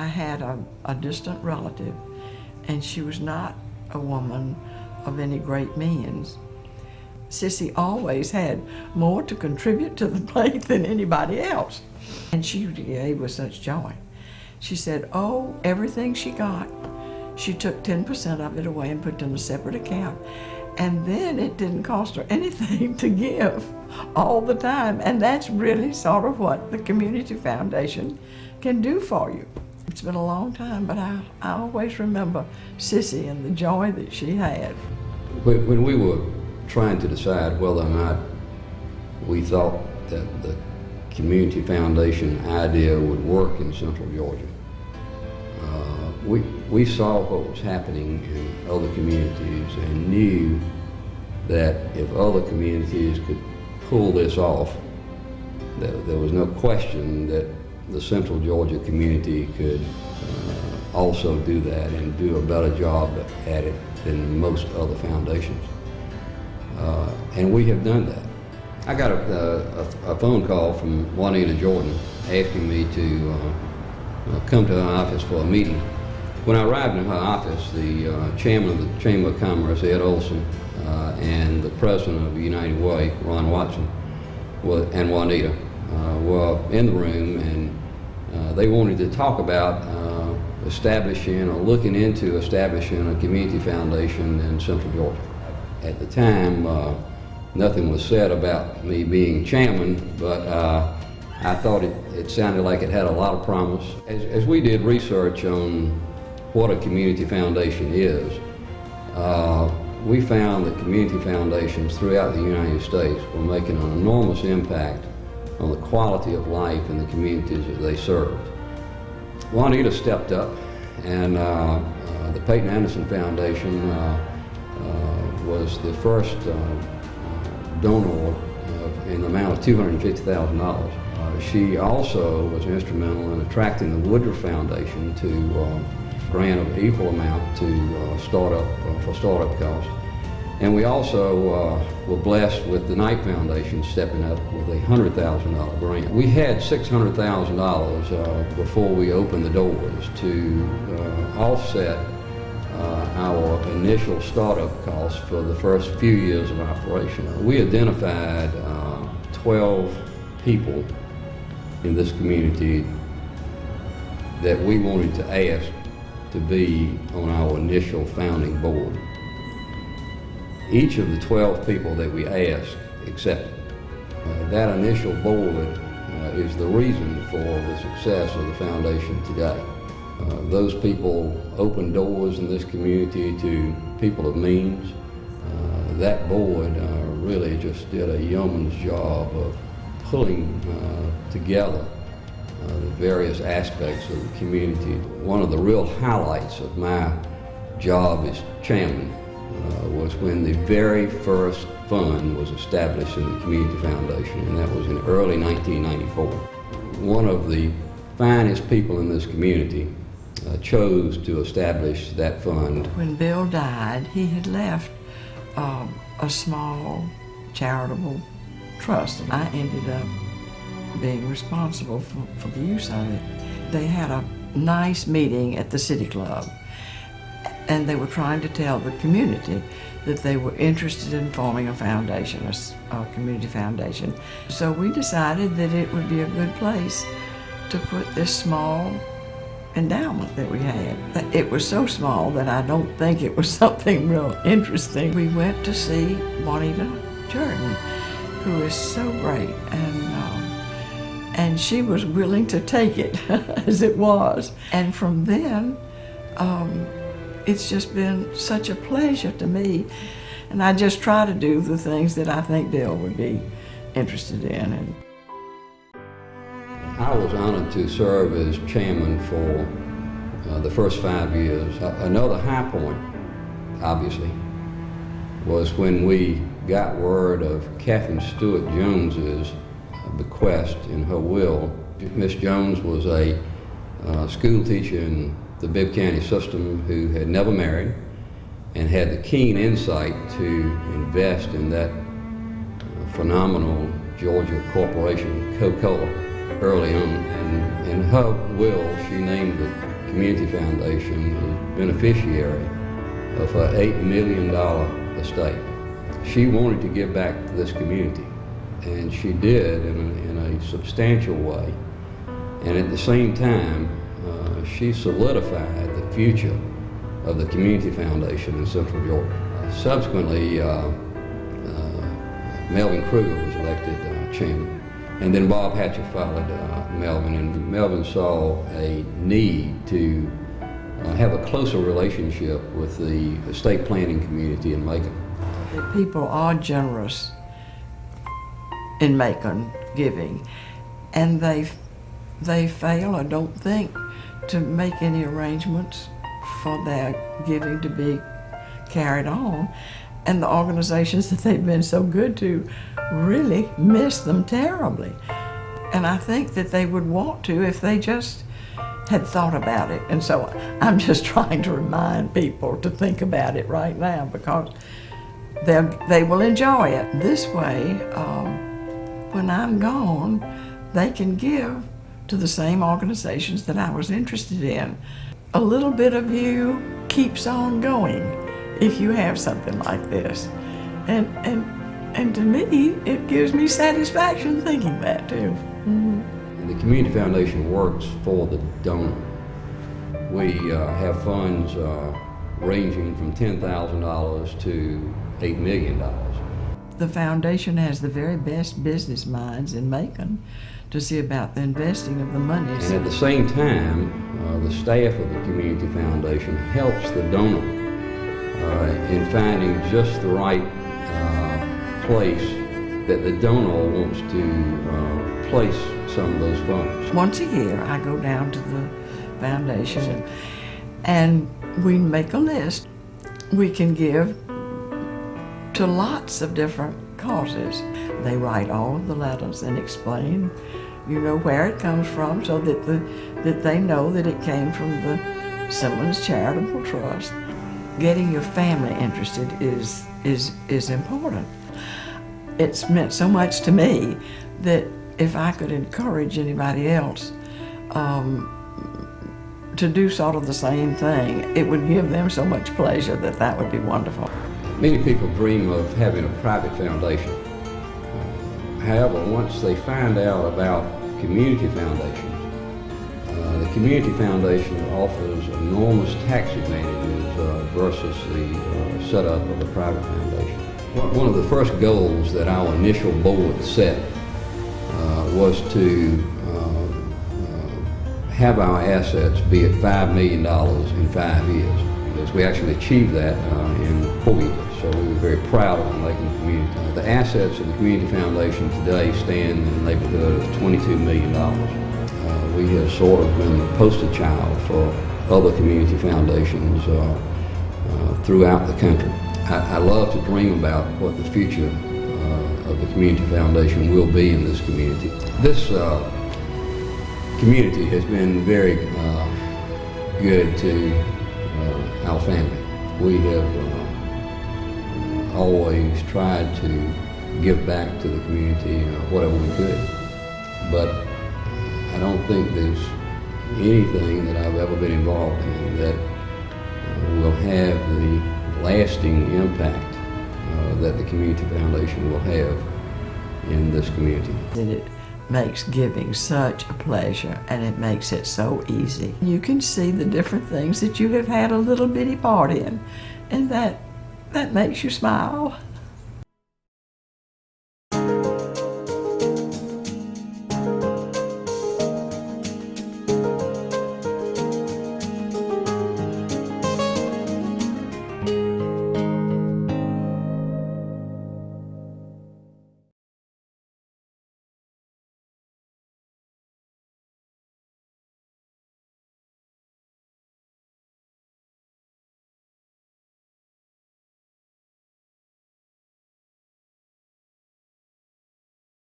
I had a distant relative, and she was not a woman of any great means. Sissy always had more to contribute to the plate than anybody else. And she gave with such joy. She said, oh, everything she got, she took 10% of it away and put it in a separate account. And then it didn't cost her anything to give all the time. And that's really sort of what the Community Foundation can do for you. It's been a long time, but I always remember Sissy and the joy that she had. When we were trying to decide whether or not we thought that the Community Foundation idea would work in Central Georgia, we saw what was happening in other communities and knew that if other communities could pull this off, there was no question that the Central Georgia community could also do that and do a better job at it than most other foundations. And we have done that. I got a phone call from Juanita Jordan asking me to come to her office for a meeting. When I arrived in her office, the chairman of the Chamber of Commerce, Ed Olson, and the president of United Way, Ron Watson, and Juanita were in the room, and they wanted to talk about establishing or looking into establishing a community foundation in Central Georgia. At the time, nothing was said about me being chairman, but I thought it sounded like it had a lot of promise. As we did research on what a community foundation is, we found that community foundations throughout the United States were making an enormous impact on the quality of life in the communities that they served. Juanita stepped up, and the Peyton Anderson Foundation was the first donor in the amount of $250,000. She also was instrumental in attracting the Woodruff Foundation to grant of equal amount to for startup costs. And we also were blessed with the Knight Foundation stepping up with a $100,000 grant. We had $600,000 before we opened the doors to offset our initial startup costs for the first few years of operation. We identified 12 people in this community that we wanted to ask to be on our initial founding board. Each of the 12 people that we asked accepted. That initial board is the reason for the success of the foundation today. Those people opened doors in this community to people of means. That board really just did a yeoman's job of pulling together the various aspects of the community. One of the real highlights of my job as chairman was when the very first fund was established in the Community Foundation, and that was in early 1994. One of the finest people in this community chose to establish that fund. When Bill died, he had left a small charitable trust, and I ended up being responsible for the use of it. They had a nice meeting at the City Club, and they were trying to tell the community that they were interested in forming a foundation, a community foundation. So we decided that it would be a good place to put this small endowment that we had. It was so small that I don't think it was something real interesting. We went to see Juanita Jordan, who is so great, and she was willing to take it as it was. And from then, it's just been such a pleasure to me. And I just try to do the things that I think Bill would be interested in. And I was honored to serve as chairman for the first 5 years. Another high point, obviously, was when we got word of Catherine Stewart Jones's bequest in her will. Miss Jones was a school teacher in the Bibb County system who had never married and had the keen insight to invest in that phenomenal Georgia corporation, Coca-Cola, early on. And in her will, she named the Community Foundation is beneficiary of an $8 million estate. She wanted to give back to this community, and she did in a substantial way. And at the same time, she solidified the future of the Community Foundation in Central Georgia. Subsequently, Melvin Kruger was elected chairman, and then Bob Hatcher followed Melvin, and Melvin saw a need to have a closer relationship with the estate planning community in Macon. People are generous in Macon giving, and they fail or don't think to make any arrangements for their giving to be carried on. And the organizations that they've been so good to really miss them terribly. And I think that they would want to if they just had thought about it. And so I'm just trying to remind people to think about it right now, because they will enjoy it. This way, when I'm gone, they can give to the same organizations that I was interested in. A little bit of you keeps on going if you have something like this. And to me, it gives me satisfaction thinking that too. Mm-hmm. The Community Foundation works for the donor. We have funds ranging from $10,000 to $8 million. The foundation has the very best business minds in Macon to see about the investing of the money. And at the same time, the staff of the Community Foundation helps the donor in finding just the right place that the donor wants to place some of those funds. Once a year, I go down to the foundation and we make a list. We can give to lots of different causes. They write all of the letters and explain, where it comes from, so that they know that it came from the Simmons Charitable Trust. Getting your family interested is important. It's meant so much to me that if I could encourage anybody else to do sort of the same thing, it would give them so much pleasure that would be wonderful. Many people dream of having a private foundation. However, once they find out about community foundations, the Community Foundation offers enormous tax advantages versus the setup of a private foundation. One of the first goals that our initial board set was to have our assets be at $5 million in 5 years. Because we actually achieved that in 4 years. So we were very proud of the Macon community. The assets of the Community Foundation today stand in the neighborhood of $22 million. We have sort of been the poster child for other community foundations throughout the country. I love to dream about what the future of the Community Foundation will be in this community. This community has been very good to our family. We have always tried to give back to the community whatever we could, but I don't think there's anything that I've ever been involved in that will have the lasting impact that the Community Foundation will have in this community. It makes giving such a pleasure, and it makes it so easy. You can see the different things that you have had a little bitty part in, and that makes you smile.